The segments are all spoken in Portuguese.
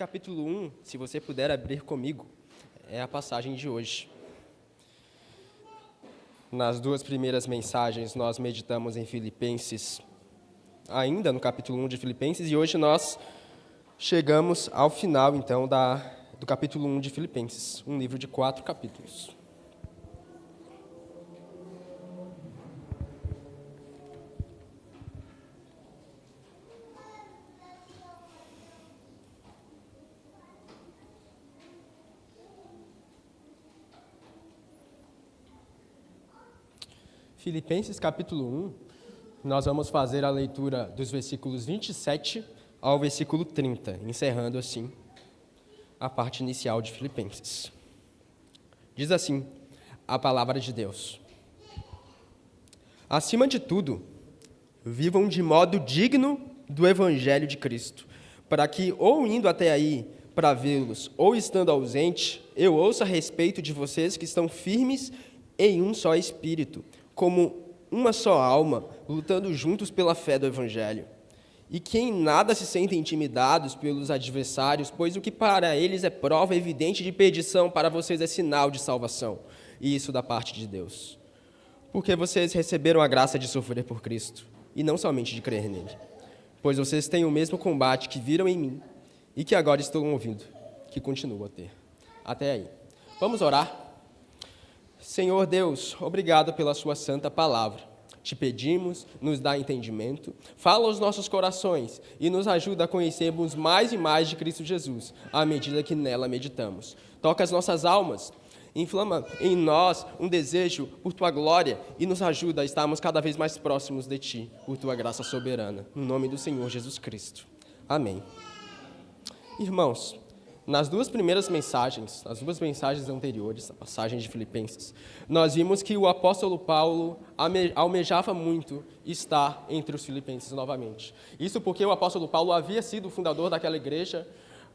capítulo 1, se você puder abrir comigo, é a passagem de hoje. Nas duas primeiras mensagens, nós meditamos em Filipenses, ainda no capítulo 1 de Filipenses, e hoje nós chegamos ao final, então, do capítulo 1 de Filipenses, um livro de 4 capítulos. Filipenses capítulo 1, nós vamos fazer a leitura dos versículos 27 ao versículo 30, encerrando assim a parte inicial de Filipenses. Diz assim a palavra de Deus: acima de tudo, vivam de modo digno do Evangelho de Cristo, para que, ou indo até aí para vê-los, ou estando ausente, eu ouça a respeito de vocês que estão firmes em um só Espírito, como uma só alma, lutando juntos pela fé do Evangelho, e que em nada se sentem intimidados pelos adversários, pois o que para eles é prova evidente de perdição, para vocês é sinal de salvação, e isso da parte de Deus. Porque vocês receberam a graça de sofrer por Cristo, e não somente de crer nele, pois vocês têm o mesmo combate que viram em mim, e que agora estão ouvindo, que continuam a ter. Até aí. Vamos orar? Senhor Deus, obrigado pela sua santa palavra. Te pedimos, nos dá entendimento, fala aos nossos corações e nos ajuda a conhecermos mais e mais de Cristo Jesus, à medida que nela meditamos. Toca as nossas almas, inflama em nós um desejo por Tua glória e nos ajuda a estarmos cada vez mais próximos de Ti, por Tua graça soberana. No nome do Senhor Jesus Cristo. Amém. Irmãos, nas duas primeiras mensagens, as duas mensagens anteriores, a passagem de Filipenses, nós vimos que o apóstolo Paulo almejava muito estar entre os filipenses novamente. Isso porque o apóstolo Paulo havia sido o fundador daquela igreja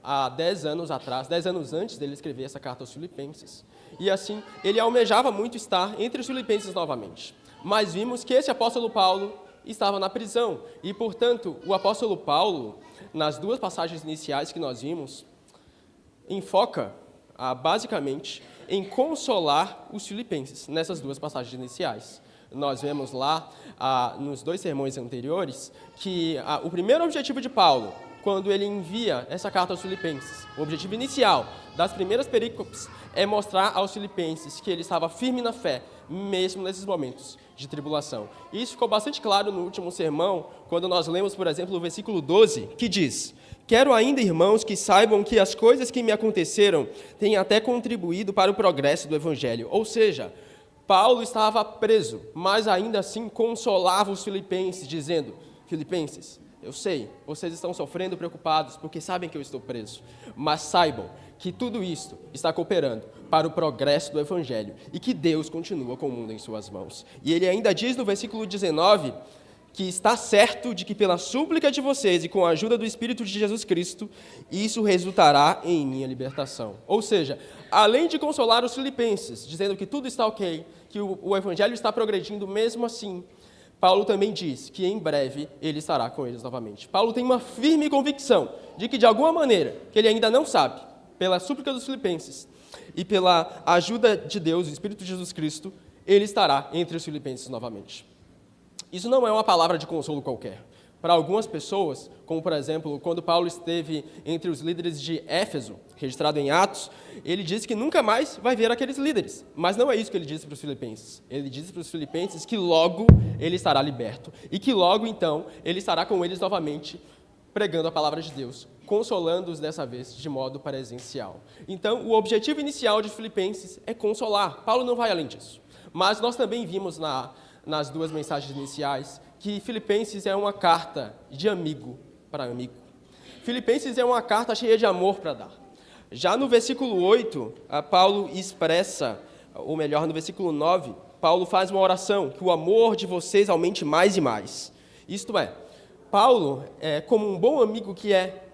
há 10 anos atrás, 10 anos antes dele escrever essa carta aos filipenses. E assim, ele almejava muito estar entre os filipenses novamente. Mas vimos que esse apóstolo Paulo estava na prisão. E, portanto, o apóstolo Paulo, nas duas passagens iniciais que nós vimos, enfoca, basicamente, em consolar os filipenses, nessas duas passagens iniciais. Nós vemos lá, nos dois sermões anteriores, que o primeiro objetivo de Paulo, quando ele envia essa carta aos filipenses, o objetivo inicial das primeiras perícopes é mostrar aos filipenses que ele estava firme na fé, mesmo nesses momentos de tribulação. E isso ficou bastante claro no último sermão, quando nós lemos, por exemplo, o versículo 12, que diz: quero ainda, irmãos, que saibam que as coisas que me aconteceram têm até contribuído para o progresso do Evangelho. Ou seja, Paulo estava preso, mas ainda assim consolava os filipenses, dizendo: Filipenses, eu sei, vocês estão sofrendo preocupados porque sabem que eu estou preso, mas saibam que tudo isto está cooperando para o progresso do Evangelho e que Deus continua com o mundo em suas mãos. E ele ainda diz no versículo 19 que está certo de que pela súplica de vocês e com a ajuda do Espírito de Jesus Cristo, isso resultará em minha libertação. Ou seja, além de consolar os filipenses, dizendo que tudo está ok, que o Evangelho está progredindo mesmo assim, Paulo também diz que em breve ele estará com eles novamente. Paulo tem uma firme convicção de que, de alguma maneira, que ele ainda não sabe, pela súplica dos filipenses e pela ajuda de Deus, o Espírito de Jesus Cristo, ele estará entre os filipenses novamente. Isso não é uma palavra de consolo qualquer. Para algumas pessoas, como por exemplo, quando Paulo esteve entre os líderes de Éfeso, registrado em Atos, ele disse que nunca mais vai ver aqueles líderes. Mas não é isso que ele disse para os filipenses. Ele disse para os filipenses que logo ele estará liberto e que logo então ele estará com eles novamente, pregando a palavra de Deus, consolando-os dessa vez de modo presencial. Então, o objetivo inicial de Filipenses é consolar. Paulo não vai além disso. Mas nós também vimos nas duas mensagens iniciais que Filipenses é uma carta de amigo para amigo. Filipenses é uma carta cheia de amor para dar. Já no versículo 8, Paulo expressa, ou melhor, no versículo 9, Paulo faz uma oração, que o amor de vocês aumente mais e mais. Isto é, Paulo, como um bom amigo que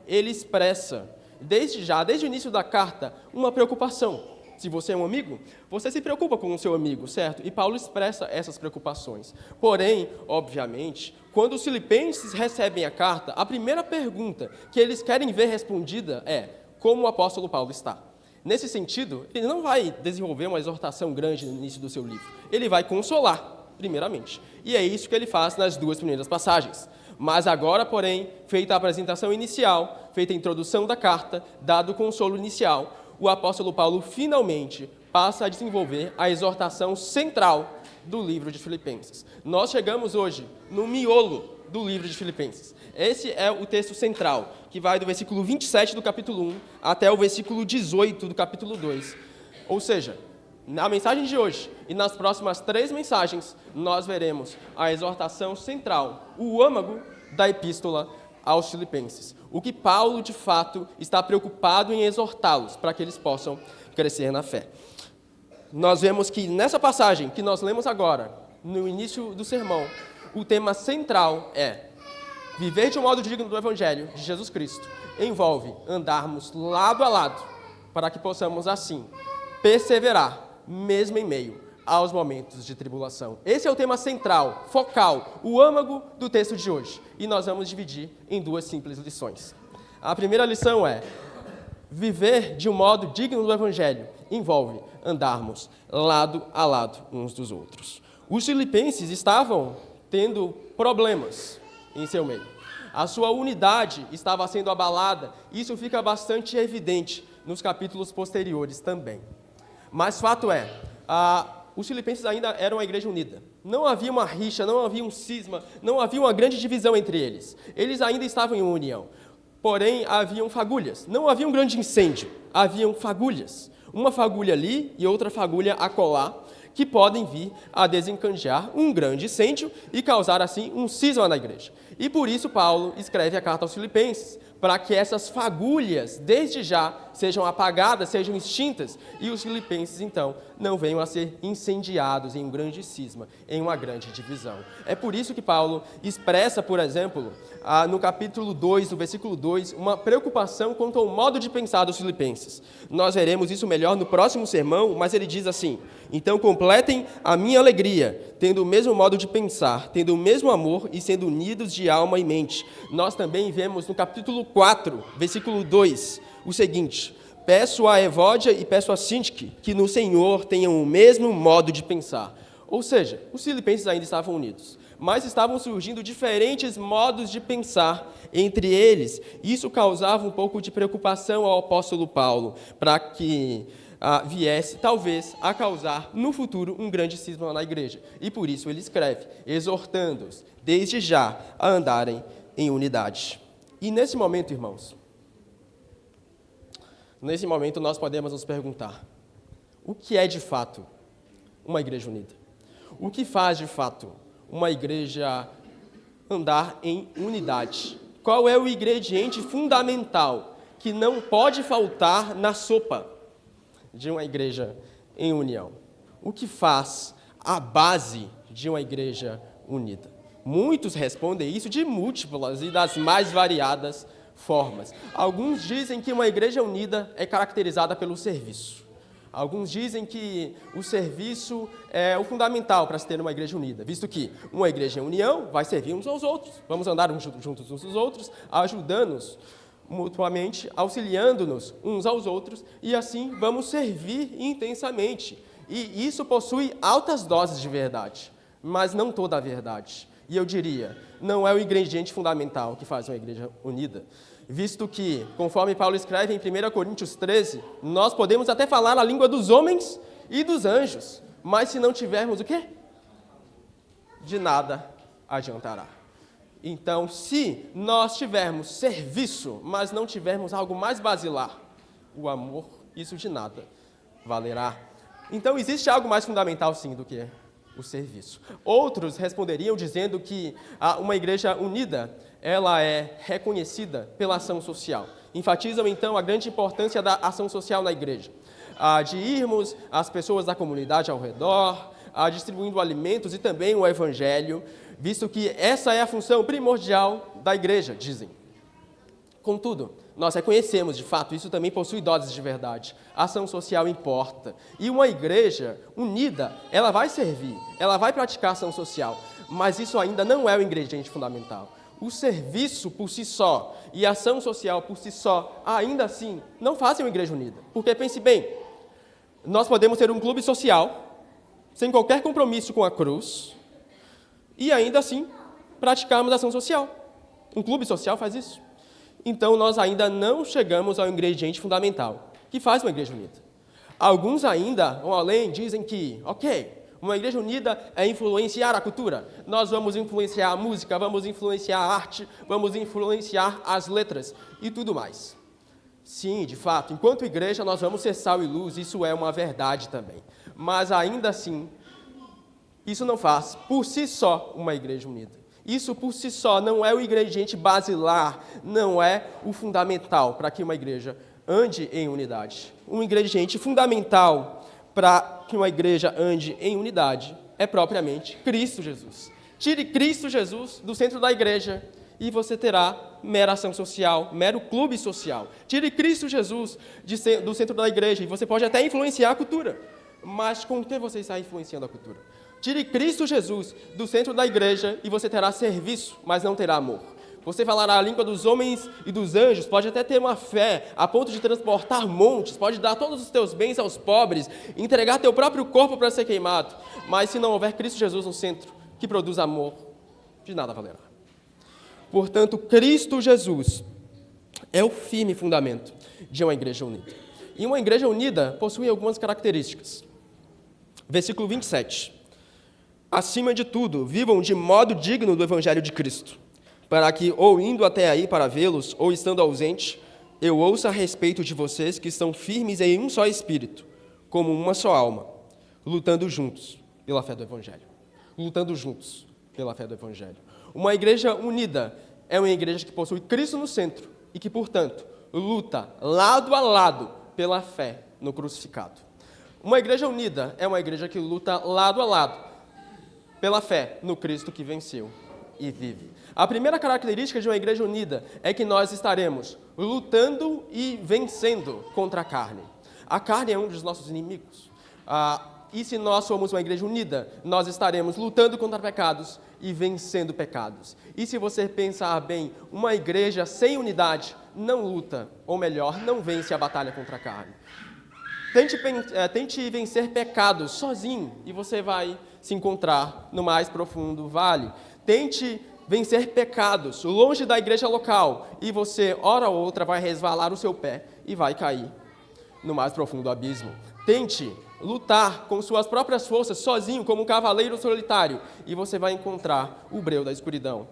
ele expressa, desde o início da carta, uma preocupação. Se você é um amigo, você se preocupa com o seu amigo, certo? E Paulo expressa essas preocupações. Porém, obviamente, quando os filipenses recebem a carta, a primeira pergunta que eles querem ver respondida é: como o apóstolo Paulo está. Nesse sentido, ele não vai desenvolver uma exortação grande no início do seu livro. Ele vai consolar, primeiramente. E é isso que ele faz nas 2 primeiras passagens. Mas agora, porém, feita a apresentação inicial, feita a introdução da carta, dado o consolo inicial, o apóstolo Paulo finalmente passa a desenvolver a exortação central do livro de Filipenses. Nós chegamos hoje no miolo do livro de Filipenses. Esse é o texto central, que vai do versículo 27 do capítulo 1 até o versículo 18 do capítulo 2. Ou seja, na mensagem de hoje e nas próximas 3 mensagens, nós veremos a exortação central, o âmago da epístola aos Filipenses. O que Paulo, de fato, está preocupado em exortá-los para que eles possam crescer na fé. Nós vemos que nessa passagem que nós lemos agora, no início do sermão, o tema central é viver de um modo digno do Evangelho de Jesus Cristo. Envolve andarmos lado a lado para que possamos, assim, perseverar, mesmo em meio aos momentos de tribulação. Esse é o tema central, focal, o âmago do texto de hoje. E nós vamos dividir em 2 simples lições. A primeira lição é: viver de um modo digno do Evangelho envolve andarmos lado a lado uns dos outros. Os filipenses estavam tendo problemas em seu meio. A sua unidade estava sendo abalada. Isso fica bastante evidente nos capítulos posteriores também. Mas fato é, os filipenses ainda eram uma igreja unida. Não havia uma rixa, não havia um cisma, não havia uma grande divisão entre eles. Eles ainda estavam em união. Porém, haviam fagulhas. Não havia um grande incêndio, haviam fagulhas. Uma fagulha ali e outra fagulha acolá, que podem vir a desencadear um grande incêndio e causar, assim, um cisma na igreja. E por isso Paulo escreve a carta aos Filipenses, para que essas fagulhas, desde já, sejam apagadas, sejam extintas, e os filipenses, então, não venham a ser incendiados em um grande cisma, em uma grande divisão. É por isso que Paulo expressa, por exemplo, no capítulo 2, no versículo 2, uma preocupação quanto ao modo de pensar dos filipenses. Nós veremos isso melhor no próximo sermão, mas ele diz assim: então completem a minha alegria, tendo o mesmo modo de pensar, tendo o mesmo amor e sendo unidos de alma e mente. Nós também vemos no capítulo 4, versículo 2, o seguinte: peço a Evódia e peço a Sintique que no Senhor tenham o mesmo modo de pensar. Ou seja, os filipenses ainda estavam unidos, mas estavam surgindo diferentes modos de pensar entre eles. Isso causava um pouco de preocupação ao apóstolo Paulo, para que viesse, talvez, a causar, no futuro, um grande cisma na igreja. E por isso ele escreve, exortando-os, desde já, a andarem em unidade. E nesse momento, irmãos, nesse momento nós podemos nos perguntar: o que é de fato uma igreja unida? O que faz de fato uma igreja andar em unidade? Qual é o ingrediente fundamental que não pode faltar na sopa de uma igreja em união? O que faz a base de uma igreja unida? Muitos respondem isso de múltiplas e das mais variadas formas. Alguns dizem que uma igreja unida é caracterizada pelo serviço. Alguns dizem que o serviço é o fundamental para se ter uma igreja unida, visto que uma igreja em união vai servir uns aos outros. Vamos andar juntos uns dos outros, ajudando-nos mutuamente, auxiliando-nos uns aos outros, e assim vamos servir intensamente. E isso possui altas doses de verdade, mas não toda a verdade. E eu diria, não é o ingrediente fundamental que faz uma igreja unida, visto que, conforme Paulo escreve em 1 Coríntios 13, nós podemos até falar a língua dos homens e dos anjos, mas se não tivermos o quê? De nada adiantará. Então, se nós tivermos serviço, mas não tivermos algo mais basilar, o amor, isso de nada valerá. Então, existe algo mais fundamental, sim, do que o serviço. Outros responderiam dizendo que uma igreja unida, ela é reconhecida pela ação social. Enfatizam, então, a grande importância da ação social na igreja. De irmos às pessoas da comunidade ao redor, distribuindo alimentos e também o evangelho, visto que essa é a função primordial da igreja, dizem. Contudo, nós reconhecemos, de fato, isso também possui doses de verdade. A ação social importa. E uma igreja unida, ela vai servir, ela vai praticar ação social, mas isso ainda não é o ingrediente fundamental. o serviço por si só e a ação social por si só, ainda assim, não fazem uma igreja unida. Porque, pense bem, nós podemos ter um clube social, sem qualquer compromisso com a cruz, e ainda assim praticarmos ação social. Um clube social faz isso. Então, nós ainda não chegamos ao ingrediente fundamental, que faz uma igreja unida. Alguns ainda vão além, dizem que, ok, uma igreja unida é influenciar a cultura. Nós vamos influenciar a música, vamos influenciar a arte, vamos influenciar as letras e tudo mais. Sim, de fato, enquanto igreja nós vamos ser sal e luz, isso é uma verdade também. Mas ainda assim, isso não faz por si só uma igreja unida. Isso por si só não é o ingrediente basilar, não é o fundamental para que uma igreja ande em unidade. Um ingrediente fundamental para que uma igreja ande em unidade é propriamente Cristo Jesus. Tire Cristo Jesus do centro da igreja e você terá mera ação social, mero clube social. Tire Cristo Jesus do centro da igreja e você pode até influenciar a cultura. Mas com que você está influenciando a cultura? Tire Cristo Jesus do centro da igreja e você terá serviço, mas não terá amor. Você falará a língua dos homens e dos anjos, pode até ter uma fé a ponto de transportar montes, pode dar todos os teus bens aos pobres, entregar teu próprio corpo para ser queimado. Mas se não houver Cristo Jesus no centro, que produz amor, de nada valerá. Portanto, Cristo Jesus é o firme fundamento de uma igreja unida. E uma igreja unida possui algumas características. Versículo 27. Acima de tudo, vivam de modo digno do Evangelho de Cristo, para que, ou indo até aí para vê-los, ou estando ausente, eu ouça a respeito de vocês que estão firmes em um só espírito, como uma só alma, lutando juntos pela fé do Evangelho. Lutando juntos pela fé do Evangelho. Uma igreja unida é uma igreja que possui Cristo no centro e que, portanto, luta lado a lado pela fé no crucificado. Uma igreja unida é uma igreja que luta lado a lado pela fé no Cristo que venceu e vive. A primeira característica de uma igreja unida é que nós estaremos lutando e vencendo contra a carne. A carne é um dos nossos inimigos. E se nós somos uma igreja unida, nós estaremos lutando contra pecados e vencendo pecados. E se você pensar bem, uma igreja sem unidade não luta, ou melhor, não vence a batalha contra a carne. Tente vencer pecados sozinho e você vai se encontrar no mais profundo vale. Tente vencer pecados longe da igreja local e você, hora ou outra, vai resvalar o seu pé e vai cair no mais profundo abismo. Tente lutar com suas próprias forças sozinho, como um cavaleiro solitário, e você vai encontrar o breu da escuridão.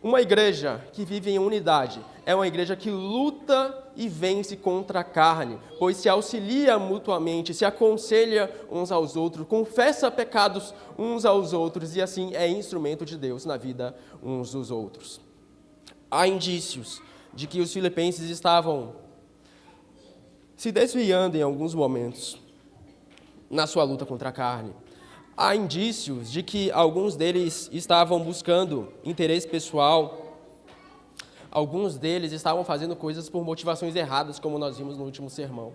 Uma igreja que vive em unidade é uma igreja que luta e vence contra a carne, pois se auxilia mutuamente, se aconselha uns aos outros, confessa pecados uns aos outros e assim é instrumento de Deus na vida uns dos outros. Há indícios de que os filipenses estavam se desviando em alguns momentos na sua luta contra a carne. Há indícios de que alguns deles estavam buscando interesse pessoal, alguns deles estavam fazendo coisas por motivações erradas, como nós vimos no último sermão.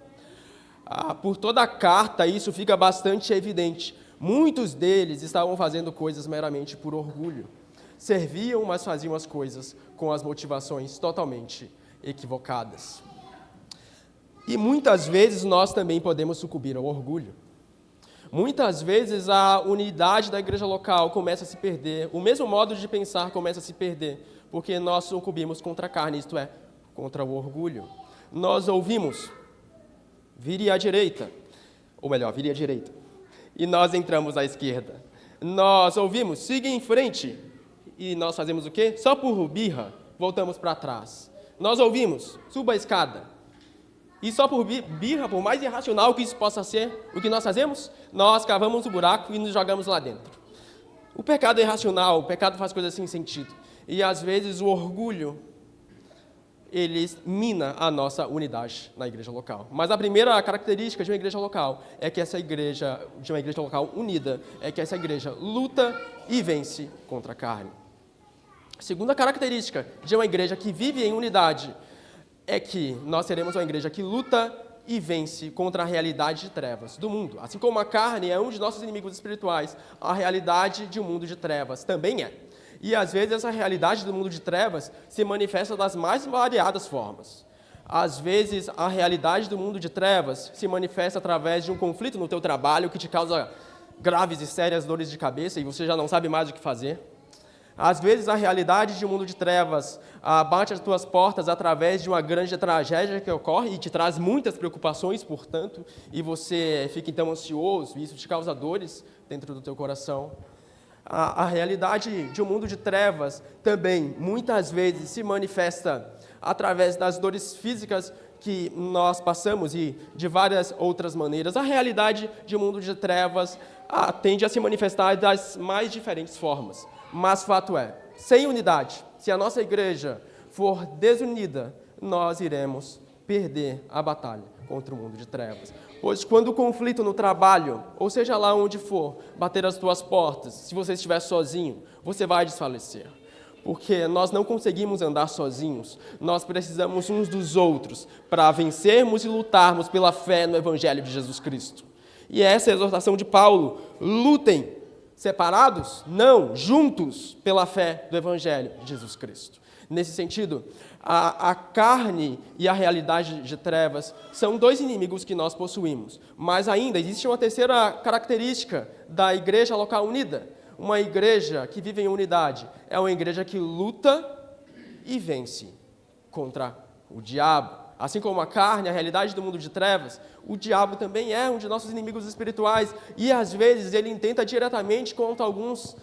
Por toda a carta, isso fica bastante evidente. Muitos deles estavam fazendo coisas meramente por orgulho. Serviam, mas faziam as coisas com as motivações totalmente equivocadas. E muitas vezes nós também podemos sucumbir ao orgulho. Muitas vezes a unidade da igreja local começa a se perder, o mesmo modo de pensar começa a se perder, porque nós sucumbimos contra a carne, isto é, contra o orgulho. Nós ouvimos, vire à direita, ou melhor, vire à direita, e nós entramos à esquerda. Nós ouvimos, siga em frente, e nós fazemos o quê? Só por birra, voltamos para trás. Nós ouvimos, suba a escada. E só por birra, por mais irracional que isso possa ser, o que nós fazemos? Nós cavamos o buraco e nos jogamos lá dentro. O pecado é irracional, o pecado faz coisas sem sentido. E às vezes o orgulho, ele mina a nossa unidade na igreja local. Mas a primeira característica de uma igreja local é que essa igreja, de uma igreja local unida, é que essa igreja luta e vence contra a carne. A segunda característica de uma igreja que vive em unidade é que nós seremos uma igreja que luta e vence contra a realidade de trevas do mundo. Assim como a carne é um de nossos inimigos espirituais, a realidade de um mundo de trevas também é. E, às vezes, essa realidade do mundo de trevas se manifesta das mais variadas formas. Às vezes, a realidade do mundo de trevas se manifesta através de um conflito no teu trabalho que te causa graves e sérias dores de cabeça e você já não sabe mais o que fazer. Às vezes, a realidade de um mundo de trevas bate as tuas portas através de uma grande tragédia que ocorre e te traz muitas preocupações, portanto, e você fica então ansioso e isso te causa dores dentro do teu coração. A realidade de um mundo de trevas também, muitas vezes, se manifesta através das dores físicas que nós passamos e de várias outras maneiras. A realidade de um mundo de trevas tende a se manifestar das mais diferentes formas. Mas fato é, sem unidade, se a nossa igreja for desunida, nós iremos perder a batalha contra o mundo de trevas. Pois quando o conflito no trabalho, ou seja lá onde for, bater as tuas portas, se você estiver sozinho, você vai desfalecer. Porque nós não conseguimos andar sozinhos, nós precisamos uns dos outros para vencermos e lutarmos pela fé no Evangelho de Jesus Cristo. E essa é a exortação de Paulo: lutem separados? Não, juntos pela fé do Evangelho de Jesus Cristo. Nesse sentido, a carne e a realidade de trevas são dois inimigos que nós possuímos. Mas ainda existe uma terceira característica da igreja local unida. Uma igreja que vive em unidade é uma igreja que luta e vence contra o diabo. Assim como a carne, a realidade do mundo de trevas, o diabo também é um de nossos inimigos espirituais e, às vezes, ele intenta diretamente contra alguns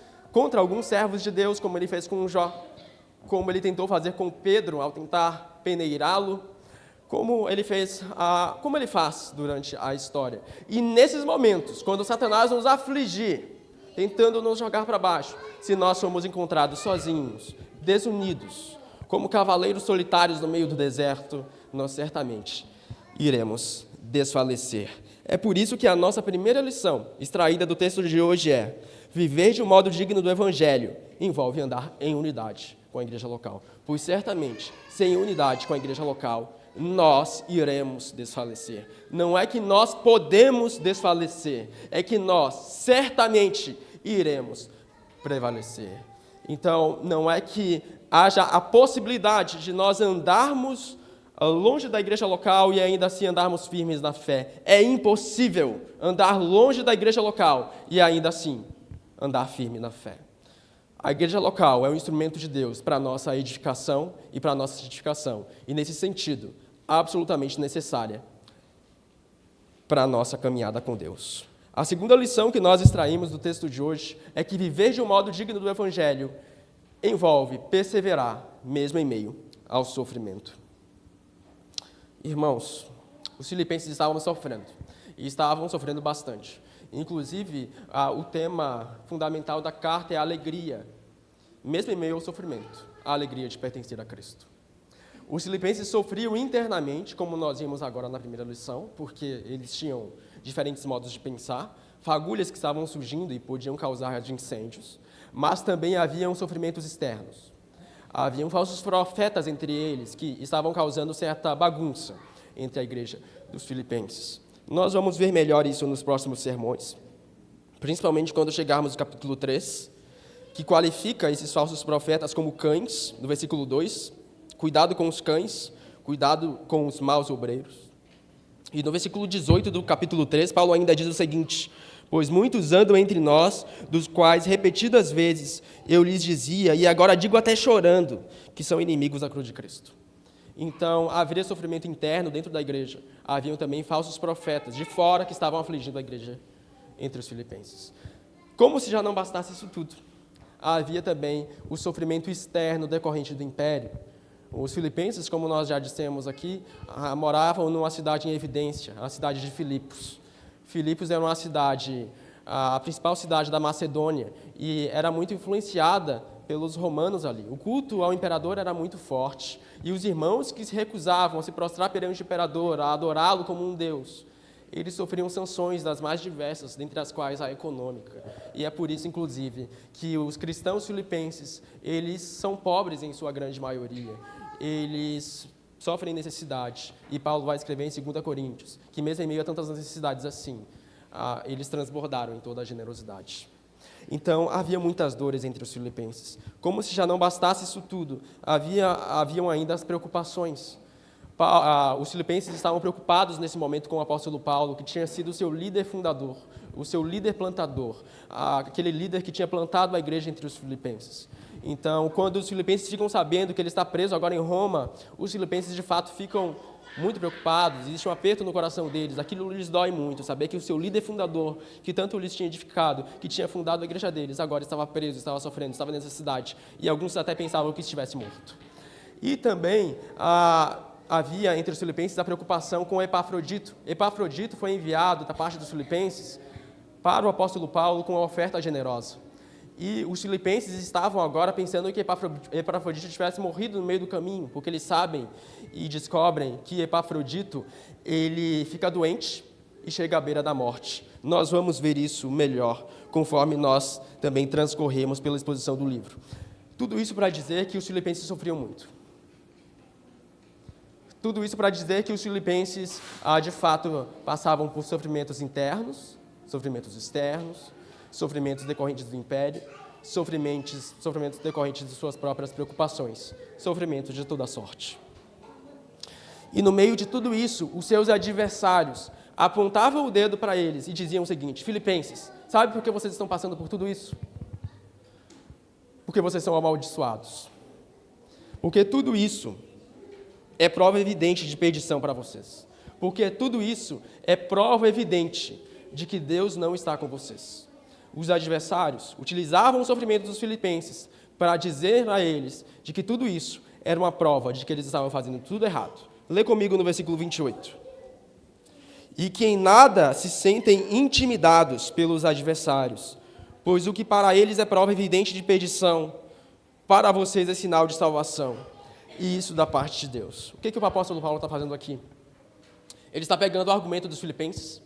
servos de Deus, como ele fez com Jó, como ele tentou fazer com Pedro ao tentar peneirá-lo, como ele faz durante a história. E nesses momentos, quando Satanás nos afligir, tentando nos jogar para baixo, se nós somos encontrados sozinhos, desunidos, como cavaleiros solitários no meio do deserto, nós certamente iremos desfalecer. É por isso que a nossa primeira lição, extraída do texto de hoje, é: viver de um modo digno do Evangelho envolve andar em unidade com a igreja local. Pois certamente, sem unidade com a igreja local, nós iremos desfalecer. Não é que nós podemos desfalecer, é que nós certamente iremos prevalecer. Então, não é que haja a possibilidade de nós andarmos longe da igreja local e ainda assim andarmos firmes na fé. É impossível andar longe da igreja local e ainda assim andar firme na fé. A igreja local é um instrumento de Deus para a nossa edificação e para a nossa santificação. E, nesse sentido, absolutamente necessária para a nossa caminhada com Deus. A segunda lição que nós extraímos do texto de hoje é que viver de um modo digno do Evangelho envolve perseverar, mesmo em meio ao sofrimento. Irmãos, os filipenses estavam sofrendo, e estavam sofrendo bastante. Inclusive, o tema fundamental da carta é a alegria, mesmo em meio ao sofrimento, a alegria de pertencer a Cristo. Os filipenses sofriam internamente, como nós vimos agora na primeira lição, porque eles tinham diferentes modos de pensar, fagulhas que estavam surgindo e podiam causar incêndios, mas também haviam sofrimentos externos. Haviam falsos profetas entre eles que estavam causando certa bagunça entre a igreja dos filipenses. Nós vamos ver melhor isso nos próximos sermões, principalmente quando chegarmos no capítulo 3, que qualifica esses falsos profetas como cães, no versículo 2, cuidado com os cães, cuidado com os maus obreiros. E no versículo 18 do capítulo 3, Paulo ainda diz o seguinte: pois muitos andam entre nós, dos quais repetidas vezes eu lhes dizia, e agora digo até chorando, que são inimigos da cruz de Cristo. Então, havia sofrimento interno dentro da igreja. Haviam também falsos profetas de fora que estavam afligindo a igreja entre os filipenses. Como se já não bastasse isso tudo, havia também o sofrimento externo decorrente do império. Os filipenses, como nós já dissemos aqui, moravam numa cidade em evidência, a cidade de Filipos. Filipos era uma cidade, a principal cidade da Macedônia, e era muito influenciada pelos romanos ali. O culto ao imperador era muito forte, e os irmãos que se recusavam a se prostrar perante o imperador, a adorá-lo como um deus, eles sofriam sanções das mais diversas, dentre as quais a econômica. E é por isso, inclusive, que os cristãos filipenses, eles são pobres em sua grande maioria. Eles sofrem necessidade. E Paulo vai escrever em 2 Coríntios que, mesmo em meio a tantas necessidades assim, eles transbordaram em toda a generosidade. Então, havia muitas dores entre os filipenses. Como se já não bastasse isso tudo, haviam ainda as preocupações. Os filipenses estavam preocupados nesse momento com o apóstolo Paulo, que tinha sido o seu líder fundador, o seu líder plantador, aquele líder que tinha plantado a igreja entre os filipenses. Então, quando os filipenses ficam sabendo que ele está preso agora em Roma, os filipenses de fato ficam muito preocupados, existe um aperto no coração deles, aquilo lhes dói muito, saber que o seu líder fundador, que tanto lhes tinha edificado, que tinha fundado a igreja deles, agora estava preso, estava sofrendo, estava nessa cidade, e alguns até pensavam que estivesse morto. E também havia entre os filipenses a preocupação com Epafrodito. Epafrodito foi enviado da parte dos filipenses para o apóstolo Paulo com uma oferta generosa. E os filipenses estavam agora pensando que Epafrodito tivesse morrido no meio do caminho, porque eles sabem e descobrem que Epafrodito ele fica doente e chega à beira da morte. Nós vamos ver isso melhor conforme nós também transcorremos pela exposição do livro. Tudo isso para dizer que os filipenses sofriam muito. Tudo isso para dizer que os filipenses, de fato, passavam por sofrimentos internos, sofrimentos externos, sofrimentos decorrentes do império, sofrimentos decorrentes de suas próprias preocupações, sofrimentos de toda sorte. E no meio de tudo isso, os seus adversários apontavam o dedo para eles e diziam o seguinte: Filipenses, sabe por que vocês estão passando por tudo isso? Porque vocês são amaldiçoados. Porque tudo isso é prova evidente de perdição para vocês. Porque tudo isso é prova evidente de que Deus não está com vocês. Os adversários utilizavam o sofrimento dos filipenses para dizer a eles de que tudo isso era uma prova de que eles estavam fazendo tudo errado. Lê comigo no versículo 28. E que em nada se sentem intimidados pelos adversários, pois o que para eles é prova evidente de perdição, para vocês é sinal de salvação. E isso da parte de Deus. O que o apóstolo Paulo está fazendo aqui? Ele está pegando o argumento dos filipenses,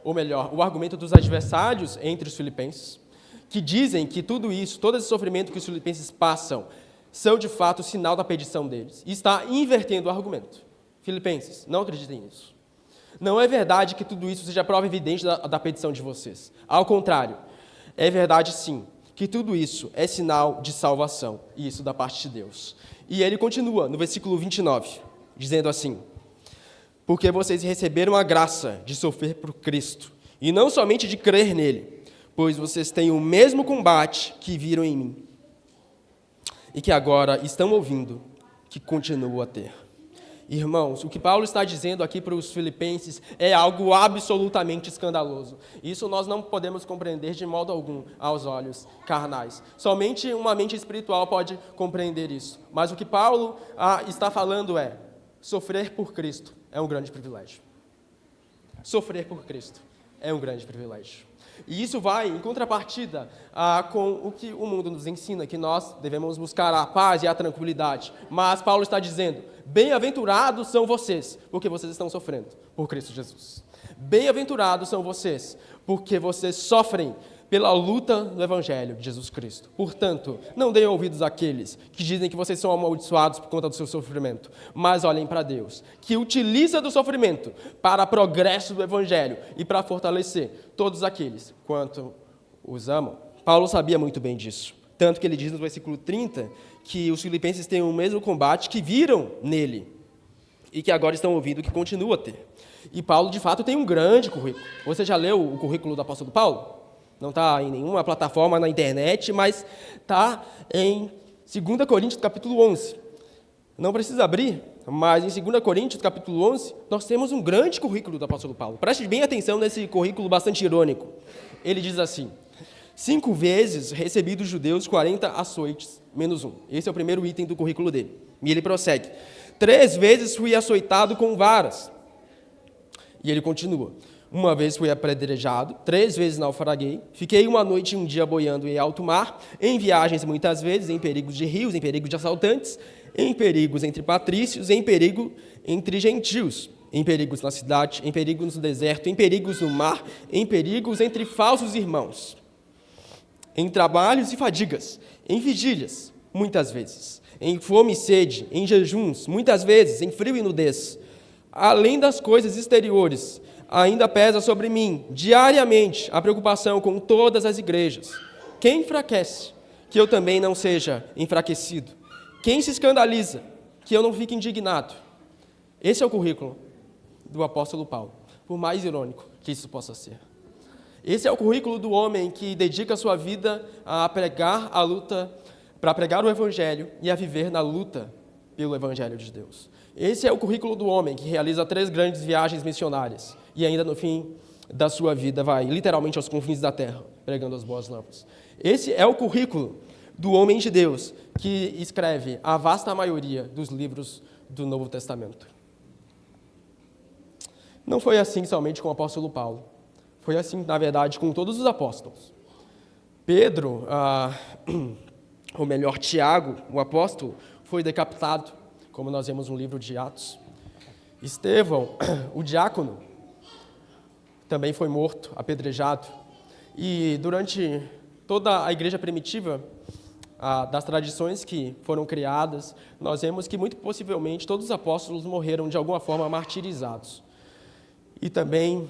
ou melhor, o argumento dos adversários entre os filipenses, que dizem que tudo isso, todo esse sofrimento que os filipenses passam, são de fato sinal da perdição deles. E está invertendo o argumento. Filipenses, não acreditem nisso. Não é verdade que tudo isso seja prova evidente da perdição de vocês. Ao contrário, é verdade sim, que tudo isso é sinal de salvação, e isso da parte de Deus. E ele continua no versículo 29, dizendo assim: porque vocês receberam a graça de sofrer por Cristo, e não somente de crer nele, pois vocês têm o mesmo combate que viram em mim, e que agora estão ouvindo, que continuam a ter. Irmãos, o que Paulo está dizendo aqui para os filipenses é algo absolutamente escandaloso. Isso nós não podemos compreender de modo algum aos olhos carnais. Somente uma mente espiritual pode compreender isso. Mas o que Paulo está falando é: sofrer por Cristo é um grande privilégio. Sofrer por Cristo é um grande privilégio. E isso vai em contrapartida com o que o mundo nos ensina, que nós devemos buscar a paz e a tranquilidade. Mas Paulo está dizendo: bem-aventurados são vocês, porque vocês estão sofrendo por Cristo Jesus. Bem-aventurados são vocês, porque vocês sofrem pela luta do Evangelho de Jesus Cristo. Portanto, não deem ouvidos àqueles que dizem que vocês são amaldiçoados por conta do seu sofrimento, mas olhem para Deus, que utiliza do sofrimento para progresso do Evangelho e para fortalecer todos aqueles quanto os amam. Paulo sabia muito bem disso, tanto que ele diz no versículo 30 que os filipenses têm o mesmo combate que viram nele e que agora estão ouvindo que continua a ter. E Paulo, de fato, tem um grande currículo. Você já leu o currículo do apóstolo Paulo? Não está em nenhuma plataforma na internet, mas está em 2 Coríntios, capítulo 11. Não precisa abrir, mas em 2 Coríntios, capítulo 11, nós temos um grande currículo do apóstolo Paulo. Preste bem atenção nesse currículo bastante irônico. Ele diz assim: 5 vezes recebi dos judeus 40 açoites, menos um. Esse é o primeiro item do currículo dele. E ele prossegue: 3 vezes fui açoitado com varas. E ele continua: 1 vez fui apedrejado, 3 vezes naufraguei, fiquei 1 noite e 1 dia boiando em alto mar, em viagens muitas vezes, em perigos de rios, em perigos de assaltantes, em perigos entre patrícios, em perigo entre gentios, em perigos na cidade, em perigos no deserto, em perigos no mar, em perigos entre falsos irmãos, em trabalhos e fadigas, em vigílias, muitas vezes, em fome e sede, em jejuns, muitas vezes, em frio e nudez, além das coisas exteriores, ainda pesa sobre mim, diariamente, a preocupação com todas as igrejas. Quem enfraquece, que eu também não seja enfraquecido. Quem se escandaliza, que eu não fique indignado. Esse é o currículo do apóstolo Paulo, por mais irônico que isso possa ser. Esse é o currículo do homem que dedica a sua vida a pregar a luta, para pregar o evangelho e a viver na luta pelo evangelho de Deus. Esse é o currículo do homem que realiza 3 grandes viagens missionárias e ainda no fim da sua vida vai literalmente aos confins da terra, pregando as boas novas. Esse é o currículo do homem de Deus que escreve a vasta maioria dos livros do Novo Testamento. Não foi assim somente com o apóstolo Paulo. Foi assim, na verdade, com todos os apóstolos. Pedro, ou melhor, Tiago, o apóstolo, foi decapitado, como nós vemos no livro de Atos. Estevão, o diácono, também foi morto, apedrejado. E durante toda a igreja primitiva, das tradições que foram criadas, nós vemos que muito possivelmente todos os apóstolos morreram de alguma forma martirizados. E também,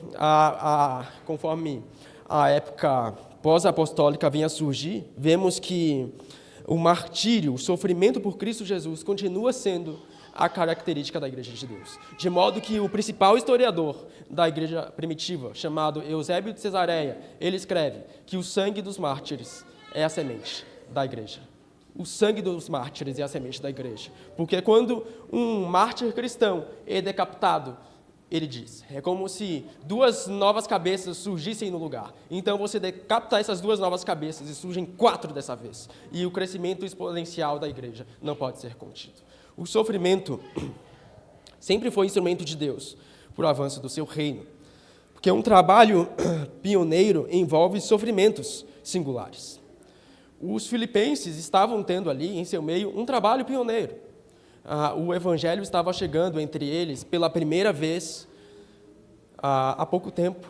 conforme a época pós-apostólica vinha a surgir, vemos que o martírio, o sofrimento por Cristo Jesus, continua sendo a característica da Igreja de Deus. De modo que o principal historiador da Igreja primitiva, chamado Eusébio de Cesareia, ele escreve que o sangue dos mártires é a semente da Igreja. O sangue dos mártires é a semente da Igreja. Porque quando um mártir cristão é decapitado, ele diz, é como se 2 novas cabeças surgissem no lugar. Então você decapita essas 2 novas cabeças e surgem 4 dessa vez. E o crescimento exponencial da igreja não pode ser contido. O sofrimento sempre foi instrumento de Deus para o avanço do seu reino. Porque um trabalho pioneiro envolve sofrimentos singulares. Os filipenses estavam tendo ali em seu meio um trabalho pioneiro. O evangelho estava chegando entre eles pela primeira vez há pouco tempo.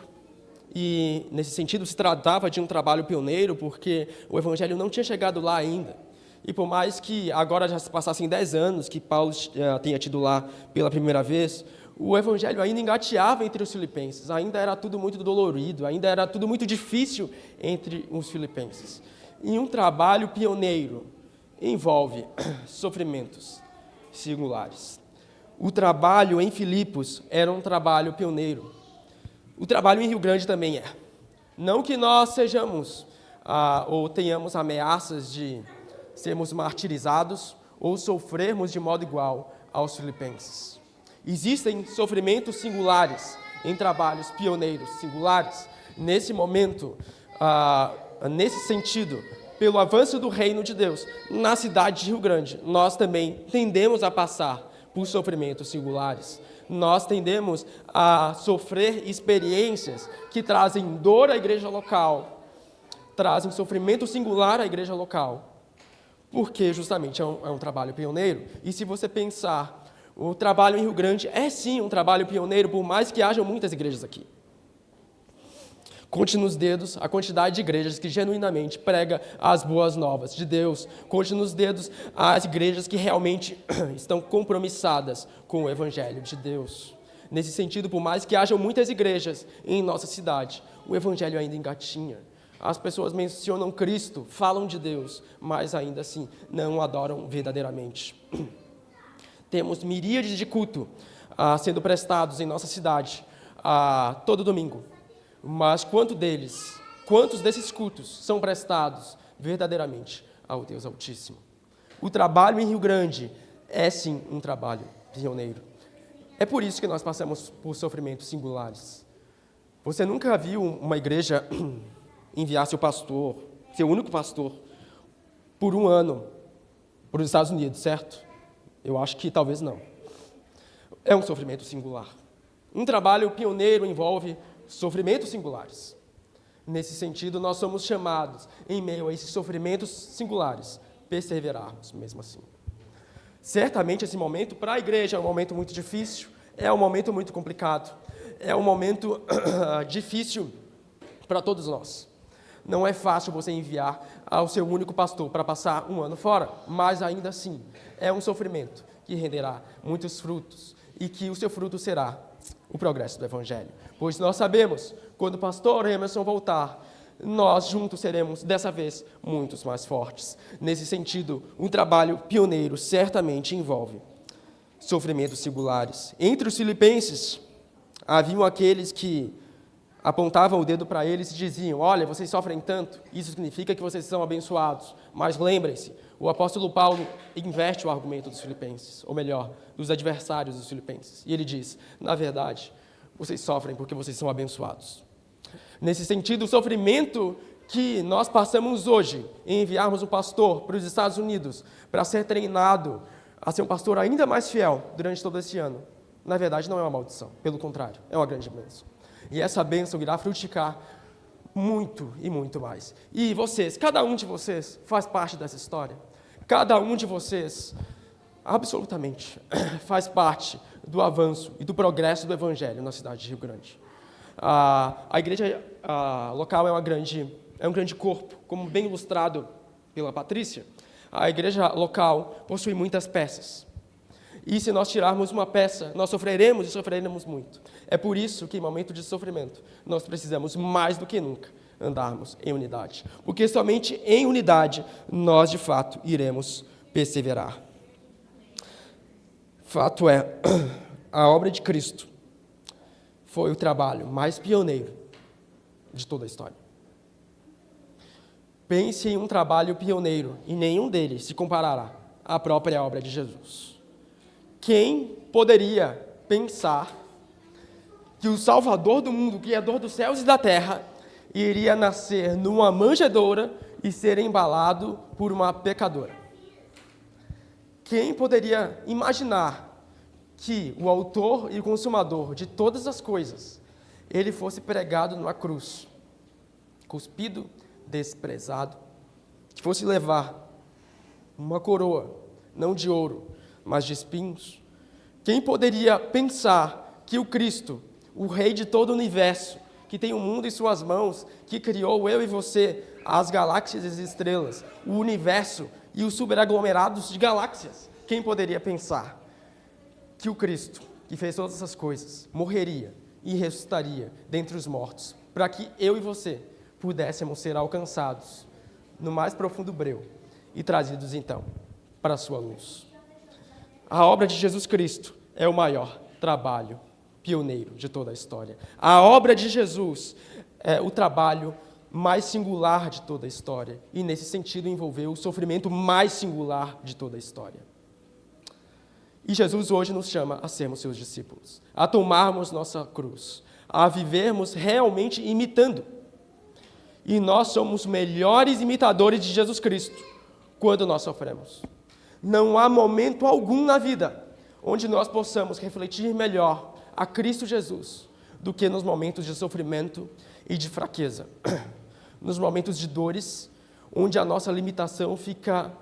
E, nesse sentido, se tratava de um trabalho pioneiro, porque o evangelho não tinha chegado lá ainda. E por mais que agora já se passassem 10 anos que Paulo tenha tido lá pela primeira vez, o evangelho ainda engateava entre os filipenses, ainda era tudo muito dolorido, ainda era tudo muito difícil entre os filipenses. E um trabalho pioneiro envolve sofrimentos singulares. O trabalho em Filipos era um trabalho pioneiro. O trabalho em Rio Grande também é. Não que nós sejamos ou tenhamos ameaças de sermos martirizados ou sofrermos de modo igual aos filipenses. Existem sofrimentos singulares em trabalhos pioneiros singulares. Nesse momento, nesse sentido, pelo avanço do reino de Deus na cidade de Rio Grande, nós também tendemos a passar por sofrimentos singulares. Nós tendemos a sofrer experiências que trazem dor à igreja local, trazem sofrimento singular à igreja local, porque justamente é um trabalho pioneiro. E se você pensar, o trabalho em Rio Grande é sim um trabalho pioneiro, por mais que hajam muitas igrejas aqui. Conte nos dedos a quantidade de igrejas que genuinamente prega as boas novas de Deus. Conte nos dedos as igrejas que realmente estão compromissadas com o Evangelho de Deus. Nesse sentido, por mais que hajam muitas igrejas em nossa cidade, o Evangelho ainda engatinha. As pessoas mencionam Cristo, falam de Deus, mas ainda assim não o adoram verdadeiramente. Temos miríades de culto sendo prestados em nossa cidade todo domingo. Mas quantos desses cultos são prestados verdadeiramente ao Deus Altíssimo? O trabalho em Rio Grande é sim um trabalho pioneiro. É por isso que nós passamos por sofrimentos singulares. Você nunca viu uma igreja enviar seu pastor, seu único pastor, por 1 ano para os Estados Unidos, certo? Eu acho que talvez não. É um sofrimento singular. Um trabalho pioneiro envolve sofrimentos singulares. Nesse sentido, nós somos chamados, em meio a esses sofrimentos singulares, perseverarmos mesmo assim. Certamente esse momento para a igreja é um momento muito difícil, é um momento muito complicado, é um momento difícil para todos nós. Não é fácil você enviar ao seu único pastor para passar 1 ano fora, mas ainda assim é um sofrimento que renderá muitos frutos e que o seu fruto será o progresso do Evangelho. Pois nós sabemos, quando o pastor Emerson voltar, nós juntos seremos, dessa vez, muitos mais fortes. Nesse sentido, um trabalho pioneiro certamente envolve sofrimentos singulares. Entre os filipenses, haviam aqueles que apontavam o dedo para eles e diziam: olha, vocês sofrem tanto, isso significa que vocês são abençoados. Mas lembrem-se, o apóstolo Paulo inverte o argumento dos filipenses, ou melhor, dos adversários dos filipenses. E ele diz: na verdade, vocês sofrem porque vocês são abençoados. Nesse sentido, o sofrimento que nós passamos hoje em enviarmos um pastor para os Estados Unidos para ser treinado a ser um pastor ainda mais fiel durante todo esse ano, na verdade não é uma maldição, pelo contrário, é uma grande bênção. E essa bênção irá frutificar muito e muito mais. E vocês, cada um de vocês faz parte dessa história. Cada um de vocês, absolutamente, faz parte do avanço e do progresso do Evangelho na cidade de Rio Grande. A igreja local é um grande corpo, como bem ilustrado pela Patrícia. A igreja local possui muitas peças. E se nós tirarmos uma peça, nós sofreremos e sofreremos muito. É por isso que, em momento de sofrimento, nós precisamos mais do que nunca andarmos em unidade. Porque somente em unidade nós, de fato, iremos perseverar. Fato é, a obra de Cristo foi o trabalho mais pioneiro de toda a história. Pense em um trabalho pioneiro, e nenhum deles se comparará à própria obra de Jesus. Quem poderia pensar que o Salvador do mundo, o Criador dos céus e da terra, iria nascer numa manjedoura e ser embalado por uma pecadora? Quem poderia imaginar que o autor e o consumador de todas as coisas, ele fosse pregado numa cruz, cuspido, desprezado, que fosse levar uma coroa, não de ouro, mas de espinhos? Quem poderia pensar que o Cristo, o Rei de todo o universo, que tem o mundo em suas mãos, que criou eu e você, as galáxias e as estrelas, o universo e os superaglomerados de galáxias, quem poderia pensar que o Cristo, que fez todas essas coisas, morreria e ressuscitaria dentre os mortos, para que eu e você pudéssemos ser alcançados no mais profundo breu e trazidos, então, para a sua luz? A obra de Jesus Cristo é o maior trabalho pioneiro de toda a história. A obra de Jesus é o trabalho mais singular de toda a história. E, nesse sentido, envolveu o sofrimento mais singular de toda a história. E Jesus hoje nos chama a sermos seus discípulos, a tomarmos nossa cruz, a vivermos realmente imitando. E nós somos melhores imitadores de Jesus Cristo quando nós sofremos. Não há momento algum na vida onde nós possamos refletir melhor a Cristo Jesus do que nos momentos de sofrimento e de fraqueza. Nos momentos de dores, onde a nossa limitação fica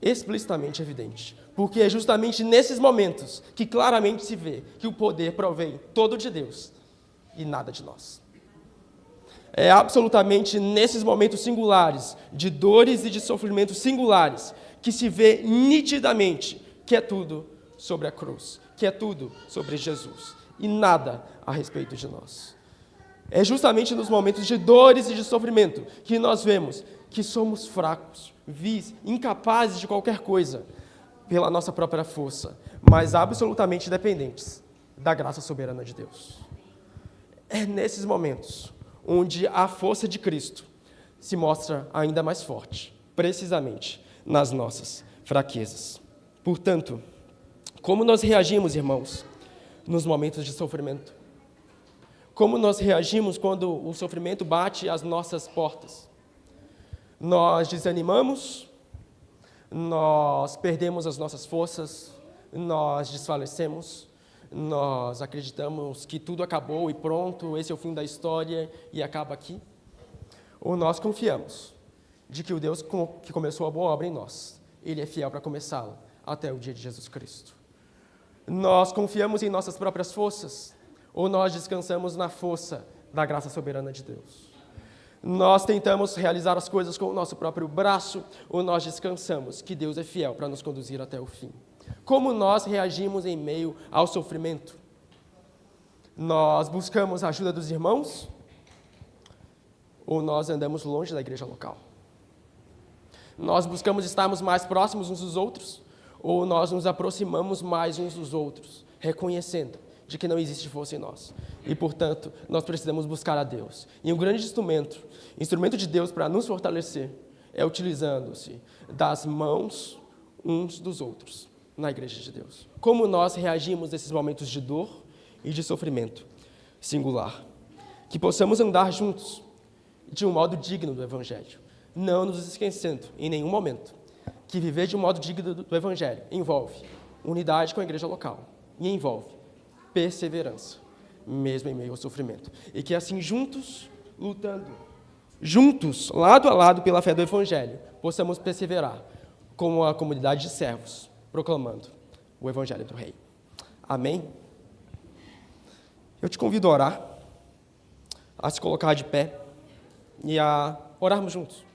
explicitamente evidente. Porque é justamente nesses momentos que claramente se vê que o poder provém todo de Deus e nada de nós. É absolutamente nesses momentos singulares, de dores e de sofrimentos singulares, que se vê nitidamente que é tudo sobre a cruz, que é tudo sobre Jesus, e nada a respeito de nós. É justamente nos momentos de dores e de sofrimento que nós vemos que somos fracos, vis, incapazes de qualquer coisa, pela nossa própria força, mas absolutamente dependentes da graça soberana de Deus. É nesses momentos onde a força de Cristo se mostra ainda mais forte, precisamente nas nossas fraquezas. Portanto, como nós reagimos, irmãos, nos momentos de sofrimento? Como nós reagimos quando o sofrimento bate às nossas portas? Nós desanimamos, nós perdemos as nossas forças, nós desfalecemos, nós acreditamos que tudo acabou e pronto, esse é o fim da história e acaba aqui? Ou nós confiamos de que o Deus que começou a boa obra em nós, Ele é fiel para começá-la até o dia de Jesus Cristo? Nós confiamos em nossas próprias forças ou nós descansamos na força da graça soberana de Deus? Nós tentamos realizar as coisas com o nosso próprio braço ou nós descansamos que Deus é fiel para nos conduzir até o fim? Como nós reagimos em meio ao sofrimento? Nós buscamos a ajuda dos irmãos ou nós andamos longe da igreja local? Nós buscamos estarmos mais próximos uns dos outros ou nós nos aproximamos mais uns dos outros, reconhecendo de que não existe força em nós. E, portanto, nós precisamos buscar a Deus. E um grande instrumento de Deus para nos fortalecer, é utilizando-se das mãos uns dos outros na igreja de Deus. Como nós reagimos nesses momentos de dor e de sofrimento singular. Que possamos andar juntos de um modo digno do Evangelho, não nos esquecendo em nenhum momento que viver de um modo digno do Evangelho envolve unidade com a igreja local e envolve perseverança, mesmo em meio ao sofrimento. E que assim juntos, lutando, juntos, lado a lado pela fé do Evangelho, possamos perseverar como a comunidade de servos, proclamando o Evangelho do Rei. Amém? Eu te convido a orar, a se colocar de pé e a orarmos juntos.